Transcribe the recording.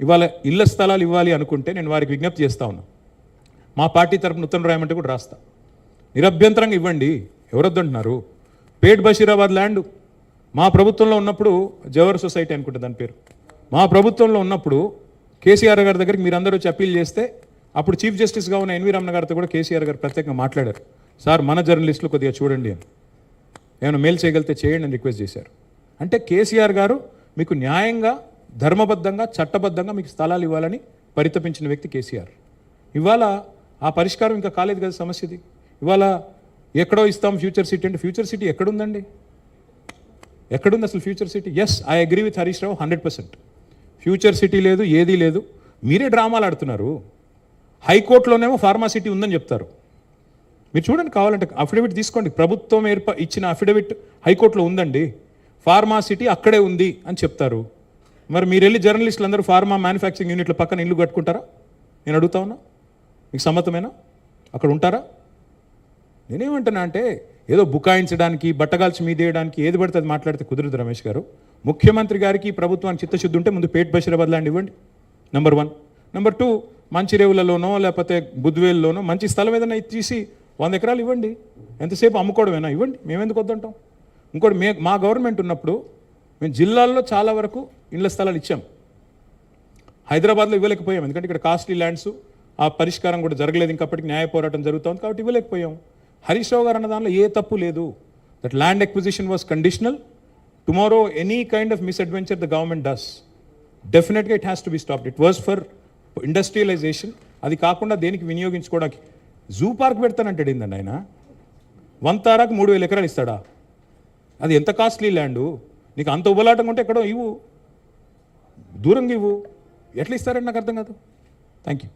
ఇవాళ ఇళ్ల స్థలాలు ఇవ్వాలి అనుకుంటే నేను వారికి విజ్ఞప్తి చేస్తా ఉన్నా. మా పార్టీ తరపున ఉత్తరం రాయమంటే కూడా రాస్తా. నిరభ్యంతరంగా ఇవ్వండి, ఎవరొద్దంటున్నారు. పేట్ బషీరాబాద్ ల్యాండ్ మా ప్రభుత్వంలో ఉన్నప్పుడు జవహర్ సొసైటీ అనుకుంటే దాని పేరు, మా ప్రభుత్వంలో ఉన్నప్పుడు కేసీఆర్ గారి దగ్గరికి మీరు అందరూ వచ్చి అప్పీల్ చేస్తే అప్పుడు చీఫ్ జస్టిస్గా ఉన్న ఎన్వి రమణ గారితో కూడా కేసీఆర్ గారు ప్రత్యేకంగా మాట్లాడారు. సార్ మన జర్నలిస్టులు కొద్దిగా చూడండి అని, ఏమైనా మేలు చేయగలిగితే చేయండి అని రిక్వెస్ట్ చేశారు. అంటే కేసీఆర్ గారు మీకు న్యాయంగా, ధర్మబద్ధంగా, చట్టబద్ధంగా మీకు స్థలాలు ఇవ్వాలని పరితపించిన వ్యక్తి కేసీఆర్. ఇవాళ ఆ పరిష్కారం ఇంకా కాలేదు కదా సమస్యది. ఇవాళ ఎక్కడో ఇస్తాం ఫ్యూచర్ సిటీ అంటే ఫ్యూచర్ సిటీ ఎక్కడుందండి? ఎక్కడుంది అసలు future city? Yes, I agree with Harish Rao 100%. Future city లేదు, ఏదీ లేదు. మీరే డ్రామాలు ఆడుతున్నారు. హైకోర్టులోనేమో ఫార్మాసిటీ ఉందని చెప్తారు. మీరు చూడండి, కావాలంటే అఫిడవిట్ తీసుకోండి. ప్రభుత్వం ఇచ్చిన అఫిడవిట్ హైకోర్టులో ఉందండి, ఫార్మాసిటీ అక్కడే ఉంది అని చెప్తారు. మరి మీరు వెళ్ళి జర్నలిస్టులు అందరూ ఫార్మా మ్యానుఫ్యాక్చరింగ్ యూనిట్ల పక్కన ఇల్లు కట్టుకుంటారా? నేను అడుగుతా ఉన్నా, మీకు సమ్మతమేనా? అక్కడ ఉంటారా? నేనేమంటున్నా అంటే ఏదో బుకాయించడానికి, బట్టగాల్చి మీదేయడానికి ఏది పడితే అది మాట్లాడితే కుదరదు రమేష్ గారు. ముఖ్యమంత్రి గారికి ప్రభుత్వానికి చిత్తశుద్ధి ఉంటే ముందు పేట్ బషీరాబాద్ ల్యాండ్ ఇవ్వండి, నెంబర్ 1. నెంబర్ 2, మంచిరేవులలోనో లేకపోతే బుద్వేల్లోనో మంచి స్థలం ఏదైనా తీసి 100 ఎకరాలు ఇవ్వండి. ఎంతసేపు అమ్ముకోవడమేనా? ఇవ్వండి, మేమెందుకు వద్దంటాం. ఇంకోటి, మా గవర్నమెంట్ ఉన్నప్పుడు మేము జిల్లాల్లో చాలా వరకు ఇళ్ల స్థలాలు ఇచ్చాం. హైదరాబాద్లో ఇవ్వలేకపోయాం, ఎందుకంటే ఇక్కడ కాస్ట్లీ ల్యాండ్స్, ఆ పరిష్కారం కూడా జరగలేదు, ఇంకప్పటికి న్యాయ పోరాటం జరుగుతుంది కాబట్టి ఇవ్వలేకపోయాం. హరీష్ రావు గారు అన్న దానిలో ఏ తప్పు లేదు. That land acquisition was conditional. Tomorrow any kind of misadventure the government does, డెఫినెట్గా it has to be stopped. It was for industrialization. అది కాకుండా దేనికి వినియోగించుకోవడానికి జూ పార్క్ పెడతానంటాడు ఏందండి ఆయన? 1 తారాకు 3000 ఎకరాలు ఇస్తాడా? అది ఎంత కాస్ట్లీ ల్యాండు? నీకు అంత ఉబలాటం ఉంటే ఎక్కడో ఇవ్వు, దూరంగా ఇవ్వు. ఎట్లా ఇస్తారండి నాకు అర్థం కాదు. Thank you.